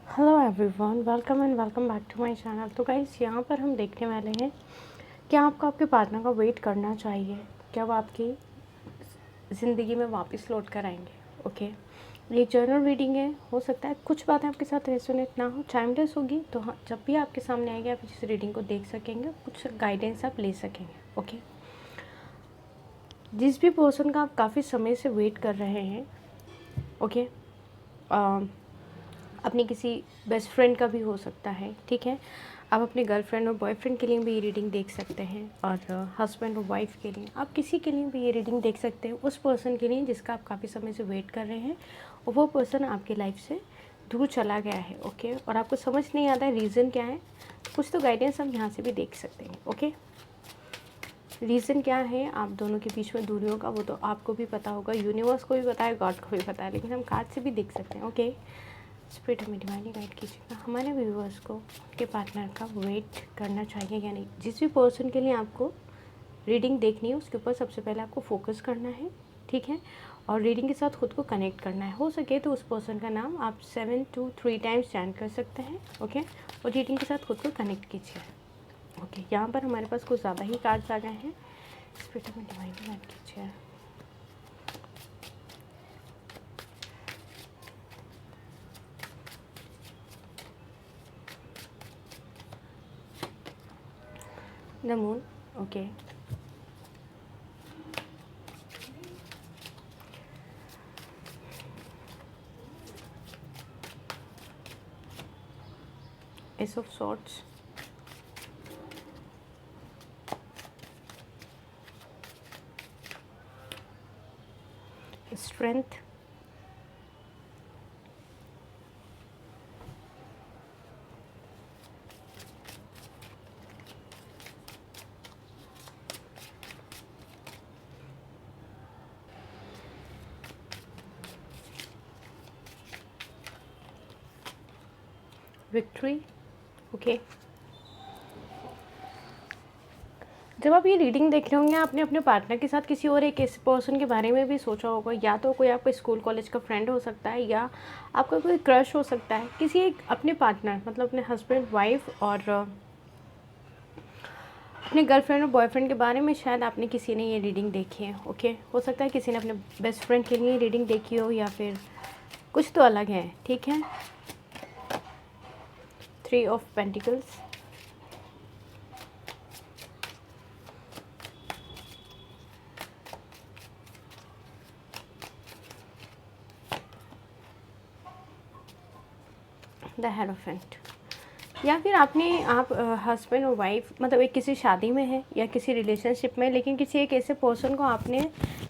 Hello everyone, welcome and welcome back to my channel. तो guys, यहाँ पर हम देखने वाले हैं कि आपको आपके पार्टनर का वेट करना चाहिए, क्या वो आपकी ज़िंदगी में वापस लौट कर आएंगे। ओके, ये जर्नल रीडिंग है। हो सकता है कुछ बातें आपके साथ रेजोनेट ना हो, टाइमलेस होगी, तो हाँ, जब भी आपके सामने आएगी आप इस रीडिंग को देख सकेंगे, कुछ गाइडेंस आप ले सकेंगे। ओके, जिस भी पर्सन का आप काफ़ी समय से वेट कर रहे हैं, ओके, अपनी किसी बेस्ट फ्रेंड का भी हो सकता है, ठीक है। आप अपने गर्लफ्रेंड और बॉयफ्रेंड के लिए भी ये रीडिंग देख सकते हैं, और हस्बैंड और वाइफ के लिए, आप किसी के लिए भी ये रीडिंग देख सकते हैं। उस पर्सन के लिए जिसका आप काफ़ी समय से वेट कर रहे हैं और वो पर्सन आपकी लाइफ से दूर चला गया है। ओके, और आपको समझ नहीं आता है रीज़न क्या है, तो कुछ तो गाइडेंस हम यहाँ से भी देख सकते हैं। ओके, रीज़न क्या है आप दोनों के बीच में दूरियों का, वो तो आपको भी पता होगा, यूनिवर्स को भी पता है, गॉड को भी पता है, लेकिन हम कार्ड से भी देख सकते हैं। ओके, स्पिरिट हमें डिवाइनली गाइड कीजिएगा। हमारे व्यूअर्स को उनके पार्टनर का वेट करना चाहिए या नहीं। जिस भी पर्सन के लिए आपको रीडिंग देखनी है उसके ऊपर सबसे पहले आपको फोकस करना है, ठीक है, और रीडिंग के साथ खुद को कनेक्ट करना है। हो सके तो उस पर्सन का नाम आप 7 to 3 टाइम्स चैंट कर सकते हैं। ओके, और रीडिंग के साथ खुद को कनेक्ट कीजिए। ओके, यहाँ पर हमारे पास कुछ ज़्यादा ही कार्ड्स आ गए हैं। स्पिरिट हमें डिवाइनली गाइड कीजिए। The moon, okay, S of swords, strength, victory. Okay, जब आप ये रीडिंग देख रहे होंगे आपने अपने पार्टनर के साथ किसी और एक ऐसे पर्सन के बारे में भी सोचा होगा, या तो कोई आपका स्कूल कॉलेज का फ्रेंड हो सकता है, या आपका कोई क्रश हो सकता है। किसी एक अपने पार्टनर मतलब अपने हस्बैंड वाइफ और अपने गर्लफ्रेंड और बॉयफ्रेंड के बारे में शायद आपने किसी ने ये रीडिंग देखी है। ओके, हो सकता है किसी ने अपने बेस्ट फ्रेंड के लिए रीडिंग देखी हो, या फिर कुछ तो अलग है, ठीक है। 3 ऑफ पेंटिकल्स, द हेरोफेंट। या फिर आप हस्बैंड और वाइफ मतलब एक किसी शादी में है या किसी रिलेशनशिप में, लेकिन किसी एक ऐसे पर्सन को आपने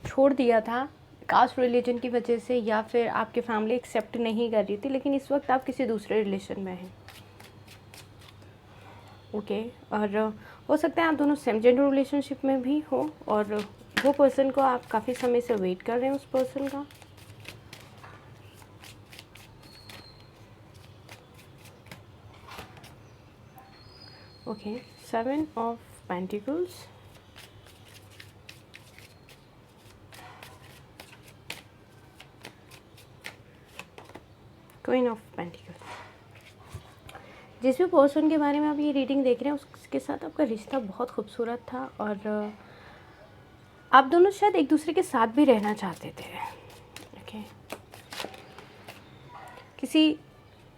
छोड़ दिया था कास्ट रिलीजन की वजह से, या फिर आपकी फैमिली एक्सेप्ट नहीं कर रही थी, लेकिन इस वक्त आप किसी दूसरे रिलेशन में हैं। ओके, और हो सकता है आप दोनों सेम जेंडर रिलेशनशिप में भी हो, और वो पर्सन को आप काफ़ी समय से वेट कर रहे हैं उस पर्सन का। Okay, 7 of pentacles, queen of pentacles. जिस भी पर्सन के बारे में आप ये रीडिंग देख रहे हैं उसके साथ आपका रिश्ता बहुत खूबसूरत था, और आप दोनों शायद एक दूसरे के साथ भी रहना चाहते थे। ओके, किसी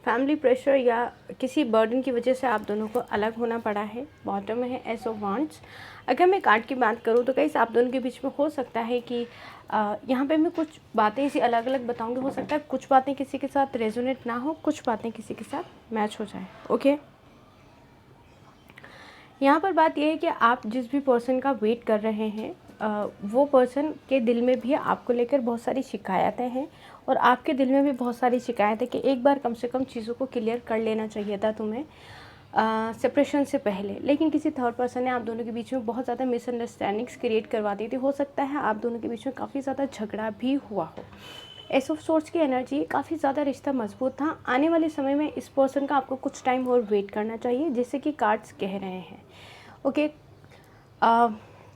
फैमिली प्रेशर या किसी बर्डन की वजह से आप दोनों को अलग होना पड़ा है। बॉटम में है एस ऑफ वांड्स। अगर मैं कार्ड की बात करूँ तो गाइस आप दोनों के बीच में हो सकता है कि यहाँ पे मैं कुछ बातें इसी अलग अलग बताऊँगी। हो सकता है कुछ बातें किसी के साथ रेजोनेट ना हो, कुछ बातें किसी के साथ मैच हो जाए। ओके, यहाँ पर बात यह है कि आप जिस भी पर्सन का वेट कर रहे हैं वो पर्सन के दिल में भी आपको लेकर बहुत सारी शिकायतें हैं, और आपके दिल में भी बहुत सारी शिकायत है कि एक बार कम से कम चीज़ों को क्लियर कर लेना चाहिए था तुम्हें सेपरेशन से पहले, लेकिन किसी थर्ड पर्सन ने आप दोनों के बीच में बहुत ज़्यादा मिसअंडरस्टैंडिंग्स क्रिएट करवा दी थी। हो सकता है आप दोनों के बीच में काफ़ी ज़्यादा झगड़ा भी हुआ हो। एस ऑफ सोर्ड्स की एनर्जी, काफ़ी ज़्यादा रिश्ता मजबूत था। आने वाले समय में इस पर्सन का आपको कुछ टाइम और वेट करना चाहिए, जैसे कि कार्ड्स कह रहे हैं। ओके,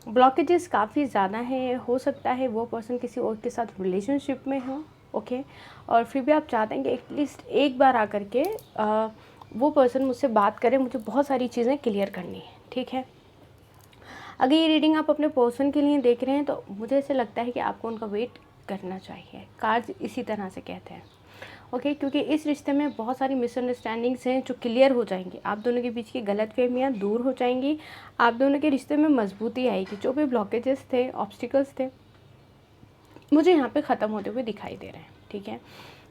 ब्लॉकेजेस काफ़ी ज़्यादा हैं। हो सकता है वो पर्सन किसी और के साथ रिलेशनशिप में हो, ओके। और फिर भी आप चाहते हैं कि एटलीस्ट एक बार आकर के वो पर्सन मुझसे बात करे, मुझे बहुत सारी चीज़ें क्लियर करनी है, ठीक है। अगर ये रीडिंग आप अपने पर्सन के लिए देख रहे हैं तो मुझे ऐसे लगता है कि आपको उनका वेट करना चाहिए। कार्ड्स इसी तरह से कहते हैं, ओके। क्योंकि इस रिश्ते में बहुत सारी मिसअंडरस्टैंडिंग्स हैं जो क्लियर हो जाएंगी, आप दोनों के बीच की गलतफहमियां दूर हो जाएंगी, आप दोनों के रिश्ते में मजबूती आएगी। जो भी ब्लॉकेजेस थे, ऑब्स्टिकल्स थे, मुझे यहाँ पे ख़त्म होते हुए दिखाई दे रहे हैं, ठीक है।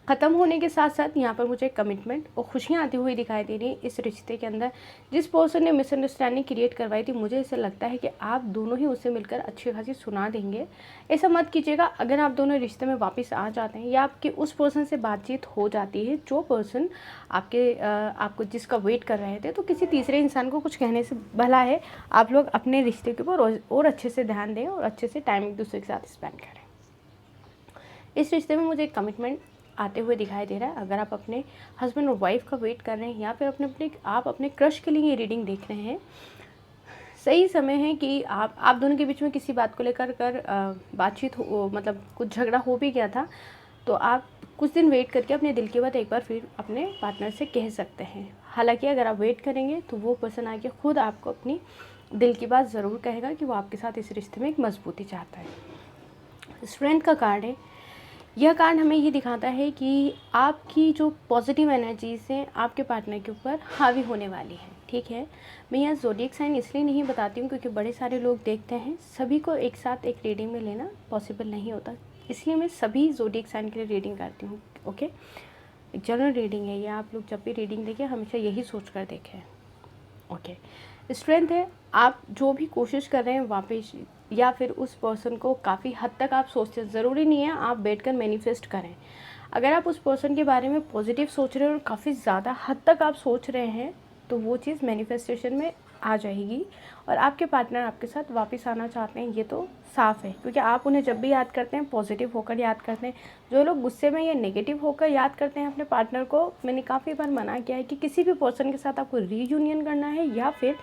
ख़त्म होने के साथ साथ यहाँ पर मुझे कमिटमेंट और खुशियाँ आती हुई दिखाई दे रही हैं इस रिश्ते के अंदर। जिस पर्सन ने मिसअंडरस्टैंडिंग क्रिएट करवाई थी, मुझे ऐसा लगता है कि आप दोनों ही उससे मिलकर अच्छी खासी सुना देंगे। ऐसा मत कीजिएगा। अगर आप दोनों रिश्ते में वापस आ जाते हैं या आपकी उस पर्सन से बातचीत हो जाती है जो पर्सन आपको जिसका वेट कर रहे थे, तो किसी तीसरे इंसान को कुछ कहने से भला है आप लोग अपने रिश्ते के ऊपर और अच्छे से ध्यान दें और अच्छे से टाइम एक दूसरे के साथ स्पेंड करें। इस रिश्ते में मुझे एक कमिटमेंट आते हुए दिखाई दे रहा है। अगर आप अपने हस्बैंड और वाइफ का वेट कर रहे हैं या फिर आप अपने क्रश के लिए ये रीडिंग देख रहे हैं, सही समय है कि आप दोनों के बीच में किसी बात को लेकर बातचीत हो, मतलब कुछ झगड़ा हो भी गया था, तो आप कुछ दिन वेट करके अपने दिल की बात एक बार फिर अपने पार्टनर से कह सकते हैं। हालांकि अगर आप वेट करेंगे तो वो पर्सन आके खुद आपको अपनी दिल की बात ज़रूर कहेगा कि वो आपके साथ इस रिश्ते में एक मजबूती चाहता है। स्ट्रेंथ का कार्ड है। यह कार्ड हमें ये दिखाता है कि आपकी जो पॉजिटिव एनर्जीज हैं आपके पार्टनर के ऊपर हावी होने वाली हैं, ठीक है। मैं यहाँ ज़ोडिएक साइन इसलिए नहीं बताती हूँ क्योंकि बड़े सारे लोग देखते हैं, सभी को एक साथ एक रीडिंग में लेना पॉसिबल नहीं होता, इसलिए मैं सभी ज़ोडिएक साइन के लिए रीडिंग करती हूँ, ओके। एक जनरल रीडिंग है ये, आप लोग जब भी रीडिंग देखें हमेशा यही सोच कर देखें, ओके। स्ट्रेंथ है, आप जो भी कोशिश कर रहे हैं वापस या फिर उस पर्सन को काफ़ी हद तक आप सोचते हैं, ज़रूरी नहीं है आप बैठकर मैनिफेस्ट करें। अगर आप उस पर्सन के बारे में पॉजिटिव सोच रहे हैं और काफ़ी ज़्यादा हद तक आप सोच रहे हैं तो वो चीज़ मैनिफेस्टेशन में आ जाएगी और आपके पार्टनर आपके साथ वापस आना चाहते हैं, ये तो साफ़ है। क्योंकि आप उन्हें जब भी याद करते हैं पॉजिटिव होकर याद करते हैं। जो लोग गुस्से में या नेगेटिव होकर याद करते हैं अपने पार्टनर को, मैंने काफ़ी बार मना किया है कि किसी भी पर्सन के साथ आपको रीयूनियन करना है या फिर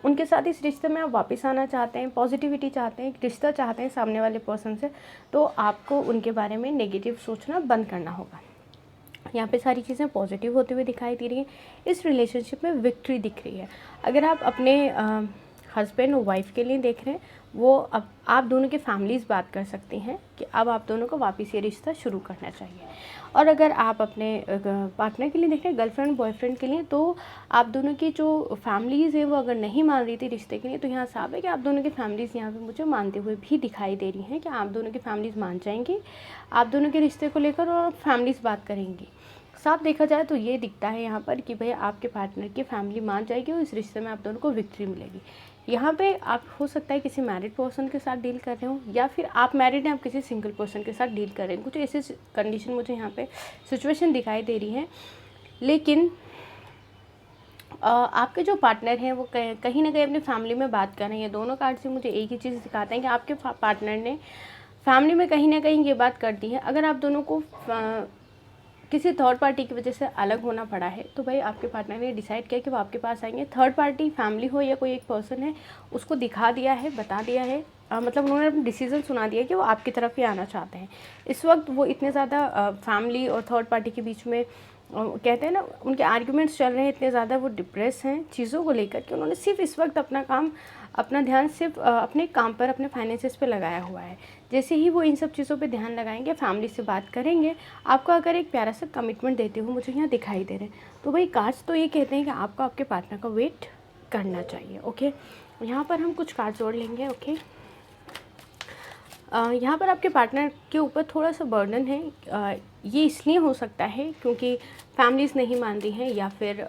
उनके साथ इस रिश्ते में आप वापस आना चाहते हैं, पॉजिटिविटी चाहते हैं, एक रिश्ता चाहते हैं सामने वाले पर्सन से, तो आपको उनके बारे में नेगेटिव सोचना बंद करना होगा। यहाँ पे सारी चीज़ें पॉजिटिव होते हुए दिखाई दे रही हैं। इस रिलेशनशिप में विक्ट्री दिख रही है। अगर आप अपने हस्बैंड और वाइफ के लिए देख रहे हैं, वो अब आप दोनों की फैमिलीज़ बात कर सकती हैं कि अब आप दोनों को वापस ये रिश्ता शुरू करना चाहिए। और अगर आप अपने पार्टनर के लिए देख रहे हैं, गर्लफ्रेंड बॉयफ्रेंड के लिए, तो आप दोनों की जो फैमिलीज़ है वो अगर नहीं मान रही थी रिश्ते के लिए, तो यहाँ साफ है कि आप दोनों की फैमिलीज़ यहाँ पे मुझे मानते हुए भी दिखाई दे रही हैं कि आप दोनों की फैमिलीज़ मान जाएंगी आप दोनों के रिश्ते को लेकर और फैमिलीज़ बात करेंगी। साफ देखा जाए तो ये दिखता है यहाँ पर कि भाई आपके पार्टनर की फैमिली मान जाएगी और इस रिश्ते में आप दोनों को विक्ट्री मिलेगी। यहाँ पे आप हो सकता है किसी मैरिड पर्सन के साथ डील कर रहे हो या फिर आप मैरिड हैं, आप किसी सिंगल पर्सन के साथ डील कर रहे हैं। कुछ ऐसे कंडीशन मुझे यहाँ पे सिचुएशन दिखाई दे रही है। लेकिन आपके जो पार्टनर हैं वो कहीं ना कहीं अपनी फैमिली में बात कर रहे हैं। दोनों कार्ड से मुझे एक ही चीज़ दिखाते हैं कि आपके पार्टनर ने फैमिली में कहीं ना कहीं ये बात कर दी है। अगर आप दोनों को किसी थर्ड पार्टी की वजह से अलग होना पड़ा है तो भाई आपके पार्टनर ने डिसाइड किया कि वो आपके पास आएंगे। थर्ड पार्टी फैमिली हो या कोई एक पर्सन है, उसको दिखा दिया है, बता दिया है, मतलब उन्होंने अपना डिसीजन सुना दिया कि वो आपकी तरफ ही आना चाहते हैं। इस वक्त वो इतने ज़्यादा फैमिली और थर्ड पार्टी के बीच में कहते हैं ना, उनके आर्ग्यूमेंट्स चल रहे हैं, इतने ज़्यादा वो डिप्रेस हैं चीज़ों को लेकर कि उन्होंने सिर्फ इस वक्त अपना ध्यान सिर्फ अपने काम पर, अपने फाइनेंसेस पे लगाया हुआ है। जैसे ही वो इन सब चीज़ों पे ध्यान लगाएंगे, फैमिली से बात करेंगे, आपको अगर एक प्यारा सा कमिटमेंट देते हुए मुझे यहाँ दिखाई दे रहे हैं, तो भाई कार्ड्स तो ये कहते हैं कि आपको आपके पार्टनर का वेट करना चाहिए, ओके। यहाँ पर हम कुछ कार्ड्स जोड़ लेंगे, ओके। यहाँ पर आपके पार्टनर के ऊपर थोड़ा सा बर्डन है। ये इसलिए हो सकता है क्योंकि फैमिलीज़ नहीं मान रही हैं या फिर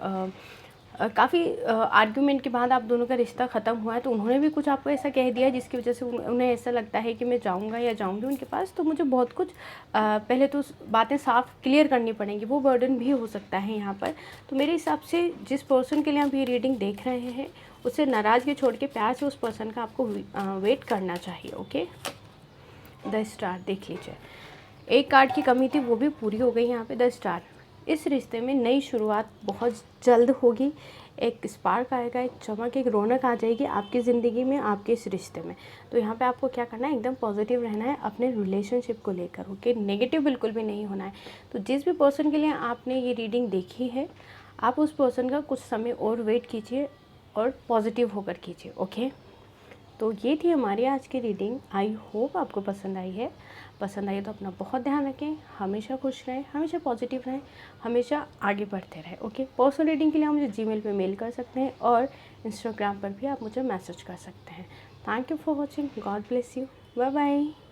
काफ़ी आर्ग्यूमेंट के बाद आप दोनों का रिश्ता ख़त्म हुआ है, तो उन्होंने भी कुछ आपको ऐसा कह दिया जिसकी वजह से उन्हें ऐसा लगता है कि मैं जाऊंगा या जाऊंगी उनके पास, तो मुझे बहुत कुछ पहले तो बातें साफ क्लियर करनी पड़ेंगी। वो बर्डन भी हो सकता है यहाँ पर। तो मेरे हिसाब से जिस पर्सन के लिए आप ये रीडिंग देख रहे हैं उससे नाराज़गी छोड़ के प्यार से उस पर्सन का आपको वेट करना चाहिए, ओके। द स्टार देख लीजिए, एक कार्ड की कमी थी वो भी पूरी हो गई यहाँ पे। द स्टार, इस रिश्ते में नई शुरुआत बहुत जल्द होगी। एक स्पार्क आएगा, एक चमक, एक रौनक आ जाएगी आपकी ज़िंदगी में, आपके इस रिश्ते में। तो यहाँ पे आपको क्या करना है, एकदम पॉजिटिव रहना है अपने रिलेशनशिप को लेकर, ओके। नेगेटिव बिल्कुल भी नहीं होना है। तो जिस भी पर्सन के लिए आपने ये रीडिंग देखी है, आप उस पर्सन का कुछ समय और वेट कीजिए और पॉजिटिव होकर कीजिए, ओके। तो ये थी हमारी आज की रीडिंग। आई होप आपको पसंद आई है। पसंद आई तो अपना बहुत ध्यान रखें, हमेशा खुश रहें, हमेशा पॉजिटिव रहें, हमेशा आगे बढ़ते रहें, ओके। पर्सनल रीडिंग के लिए आप मुझे जीमेल पे मेल कर सकते हैं और इंस्टाग्राम पर भी आप मुझे मैसेज कर सकते हैं। Thank you for watching. God bless you. Bye bye.